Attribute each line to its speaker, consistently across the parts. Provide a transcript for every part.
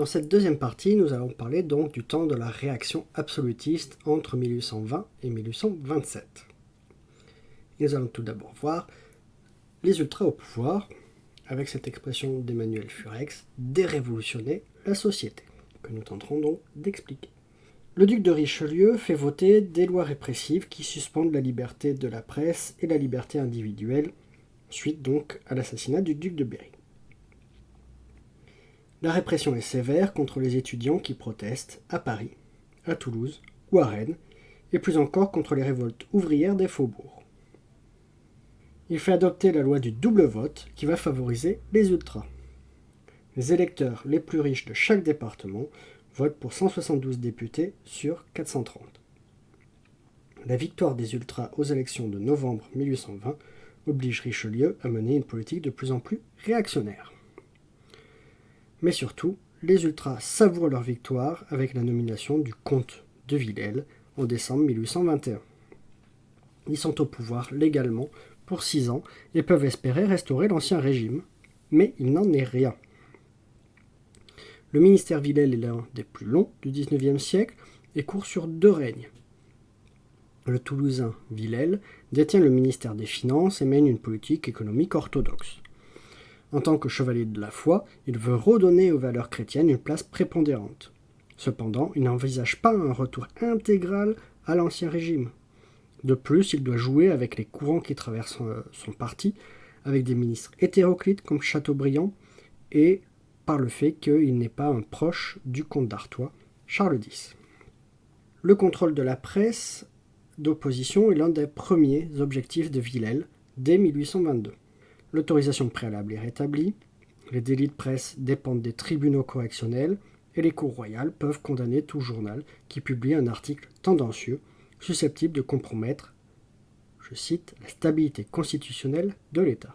Speaker 1: Dans cette deuxième partie, nous allons parler donc du temps de la réaction absolutiste entre 1820 et 1827. Nous allons tout d'abord voir les ultras au pouvoir, avec cette expression d'Emmanuel Furex, dérévolutionner la société, que nous tenterons donc d'expliquer. Le duc de Richelieu fait voter des lois répressives qui suspendent la liberté de la presse et la liberté individuelle, suite donc à l'assassinat du duc de Berry. La répression est sévère contre les étudiants qui protestent à Paris, à Toulouse ou à Rennes, et plus encore contre les révoltes ouvrières des faubourgs. Il fait adopter la loi du double vote qui va favoriser les ultras. Les électeurs les plus riches de chaque département votent pour 172 députés sur 430. La victoire des ultras aux élections de novembre 1820 oblige Richelieu à mener une politique de plus en plus réactionnaire. Mais surtout, les ultras savourent leur victoire avec la nomination du comte de Villèle en décembre 1821. Ils sont au pouvoir légalement pour 6 ans et peuvent espérer restaurer l'ancien régime, mais il n'en est rien. Le ministère Villèle est l'un des plus longs du XIXe siècle et court sur 2 règnes. Le Toulousain Villèle détient le ministère des Finances et mène une politique économique orthodoxe. En tant que chevalier de la foi, il veut redonner aux valeurs chrétiennes une place prépondérante. Cependant, il n'envisage pas un retour intégral à l'ancien régime. De plus, il doit jouer avec les courants qui traversent son parti, avec des ministres hétéroclites comme Chateaubriand, et par le fait qu'il n'est pas un proche du comte d'Artois, Charles X. Le contrôle de la presse d'opposition est l'un des premiers objectifs de Villèle dès 1822. L'autorisation préalable est rétablie, les délits de presse dépendent des tribunaux correctionnels et les cours royales peuvent condamner tout journal qui publie un article tendancieux susceptible de compromettre, je cite, la stabilité constitutionnelle de l'État.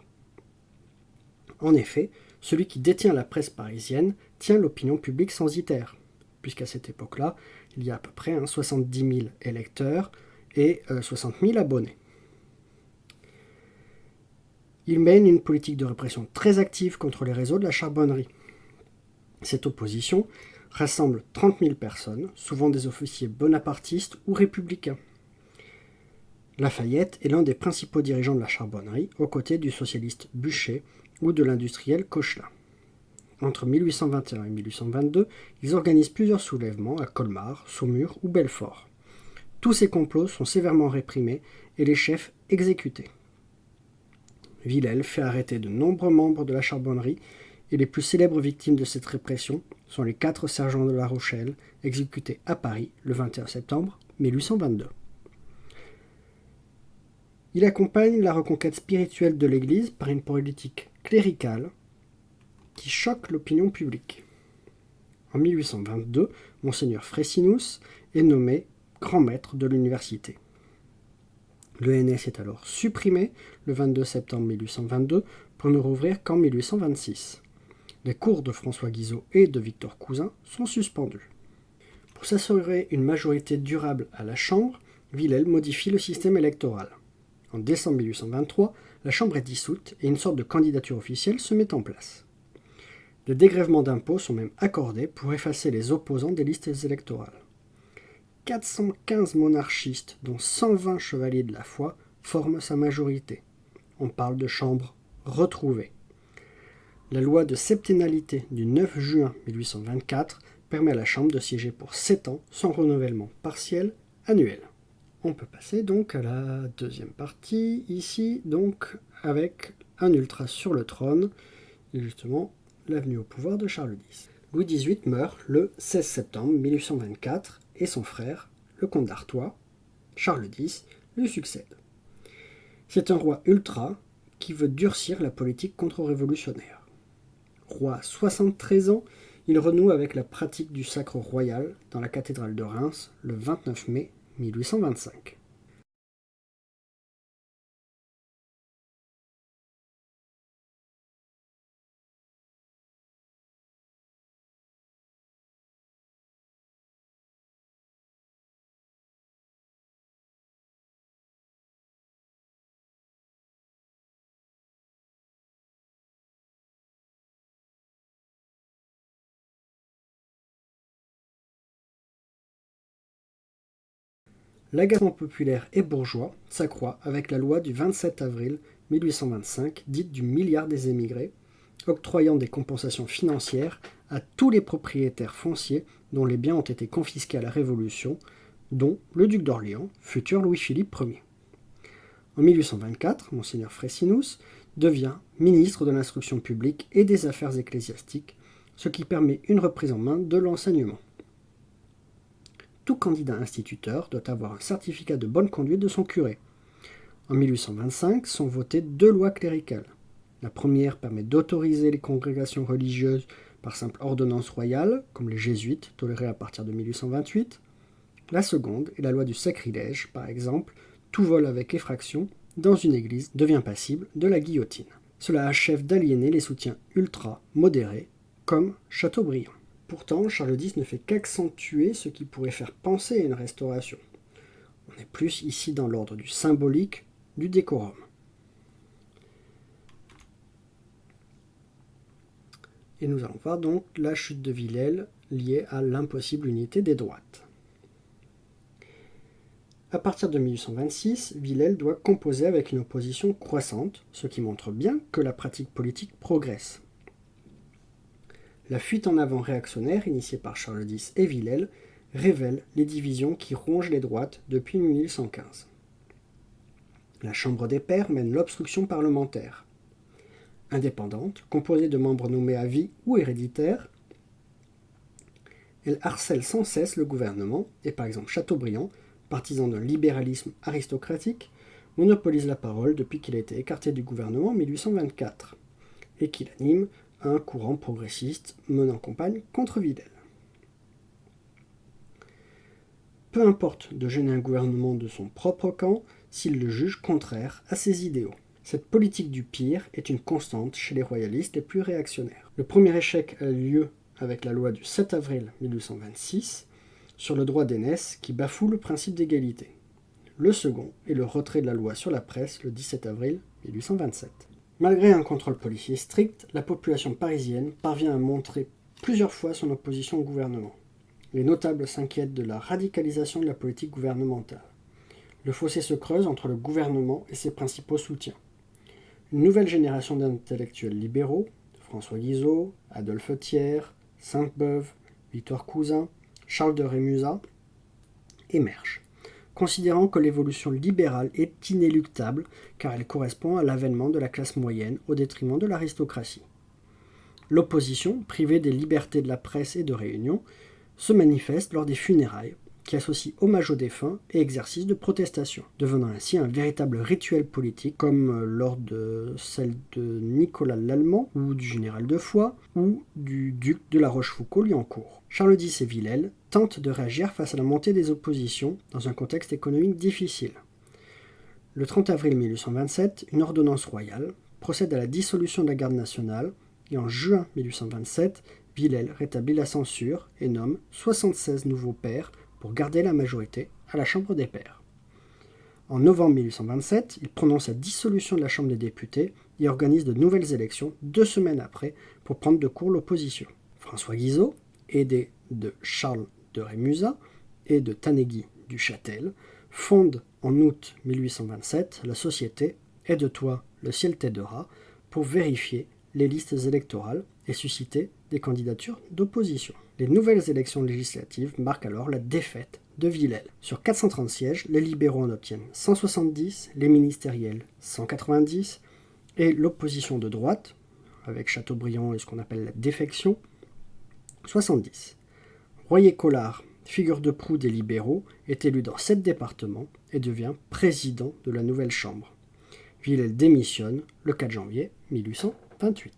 Speaker 1: En effet, celui qui détient la presse parisienne tient l'opinion publique censitaire, puisqu'à cette époque-là, il y a à peu près 70 000 électeurs et 60 000 abonnés. Il mène une politique de répression très active contre les réseaux de la charbonnerie. Cette opposition rassemble 30 000 personnes, souvent des officiers bonapartistes ou républicains. Lafayette est l'un des principaux dirigeants de la charbonnerie, aux côtés du socialiste Buchet ou de l'industriel Cochelin. Entre 1821 et 1822, ils organisent plusieurs soulèvements à Colmar, Saumur ou Belfort. Tous ces complots sont sévèrement réprimés et les chefs exécutés. Villèle fait arrêter de nombreux membres de la charbonnerie et les plus célèbres victimes de cette répression sont les 4 sergents de La Rochelle, exécutés à Paris le 21 septembre 1822. Il accompagne la reconquête spirituelle de l'Église par une politique cléricale qui choque l'opinion publique. En 1822, Monseigneur Frecinus est nommé grand maître de l'université. L'ENS est alors supprimé le 22 septembre 1822 pour ne rouvrir qu'en 1826. Les cours de François Guizot et de Victor Cousin sont suspendus. Pour s'assurer une majorité durable à la Chambre, Villèle modifie le système électoral. En décembre 1823, la Chambre est dissoute et une sorte de candidature officielle se met en place. Des dégrèvements d'impôts sont même accordés pour effacer les opposants des listes électorales. 415 monarchistes, dont 120 chevaliers de la foi, forment sa majorité. On parle de chambre retrouvée. La loi de septennalité du 9 juin 1824 permet à la Chambre de siéger pour 7 ans sans renouvellement partiel annuel. On peut passer donc à la deuxième partie, ici, donc avec un ultra sur le trône, et justement la venue au pouvoir de Charles X. Louis XVIII meurt le 16 septembre 1824 et son frère, le comte d'Artois, Charles X, lui succède. C'est un roi ultra qui veut durcir la politique contre-révolutionnaire. Roi 73 ans, il renoue avec la pratique du sacre royal dans la cathédrale de Reims le 29 mai 1825. L'agacement populaire et bourgeois s'accroît avec la loi du 27 avril 1825, dite du milliard des émigrés, octroyant des compensations financières à tous les propriétaires fonciers dont les biens ont été confisqués à la Révolution, dont le duc d'Orléans, futur Louis-Philippe Ier. En 1824, Mgr Frecinus devient ministre de l'Instruction publique et des Affaires ecclésiastiques, ce qui permet une reprise en main de l'enseignement. Tout candidat instituteur doit avoir un certificat de bonne conduite de son curé. En 1825 sont votées 2 lois cléricales. La première permet d'autoriser les congrégations religieuses par simple ordonnance royale, comme les jésuites, tolérés à partir de 1828. La seconde est la loi du sacrilège, par exemple, tout vol avec effraction dans une église devient passible de la guillotine. Cela achève d'aliéner les soutiens ultra-modérés, comme Chateaubriand. Pourtant, Charles X ne fait qu'accentuer ce qui pourrait faire penser à une restauration. On est plus ici dans l'ordre du symbolique, du décorum. Et nous allons voir donc la chute de Villèle liée à l'impossible unité des droites. À partir de 1826, Villèle doit composer avec une opposition croissante, ce qui montre bien que la pratique politique progresse. La fuite en avant réactionnaire initiée par Charles X et Villèle révèle les divisions qui rongent les droites depuis 1815. La Chambre des Pairs mène l'obstruction parlementaire. Indépendante, composée de membres nommés à vie ou héréditaires, elle harcèle sans cesse le gouvernement et par exemple Chateaubriand, partisan d'un libéralisme aristocratique, monopolise la parole depuis qu'il a été écarté du gouvernement en 1824 et qu'il anime un courant progressiste menant campagne contre Villèle. Peu importe de gêner un gouvernement de son propre camp s'il le juge contraire à ses idéaux. Cette politique du pire est une constante chez les royalistes les plus réactionnaires. Le premier échec a lieu avec la loi du 7 avril 1826 sur le droit d'aînesse qui bafoue le principe d'égalité. Le second est le retrait de la loi sur la presse le 17 avril 1827. Malgré un contrôle policier strict, la population parisienne parvient à montrer plusieurs fois son opposition au gouvernement. Les notables s'inquiètent de la radicalisation de la politique gouvernementale. Le fossé se creuse entre le gouvernement et ses principaux soutiens. Une nouvelle génération d'intellectuels libéraux, François Guizot, Adolphe Thiers, Sainte-Beuve, Victoire Cousin, Charles de Rémusat, émerge, considérant que l'évolution libérale est inéluctable car elle correspond à l'avènement de la classe moyenne au détriment de l'aristocratie. L'opposition, privée des libertés de la presse et de réunion, se manifeste lors des funérailles, qui associent hommage aux défunts et exercice de protestation, devenant ainsi un véritable rituel politique comme lors de celle de Nicolas l'Allemand ou du général de Foix ou du duc de la Rochefoucauld-Liancourt. Charles X et Villèle tentent de réagir face à la montée des oppositions dans un contexte économique difficile. Le 30 avril 1827, une ordonnance royale procède à la dissolution de la garde nationale et en juin 1827, Villèle rétablit la censure et nomme 76 nouveaux pairs pour garder la majorité à la Chambre des Pairs. En novembre 1827, il prononce la dissolution de la Chambre des députés et organise de nouvelles élections 2 semaines après pour prendre de court l'opposition. François Guizot, aidé de Charles de Rémusat et de Tanneguy du Châtel, fonde en août 1827 la société Aide-toi, le ciel t'aidera pour vérifier les listes électorales et susciter des candidatures d'opposition. Les nouvelles élections législatives marquent alors la défaite de Villèle. Sur 430 sièges, les libéraux en obtiennent 170, les ministériels 190, et l'opposition de droite, avec Chateaubriand et ce qu'on appelle la défection, 70. Royer-Collard, figure de proue des libéraux, est élu dans 7 départements et devient président de la nouvelle Chambre. Villèle démissionne le 4 janvier 1828.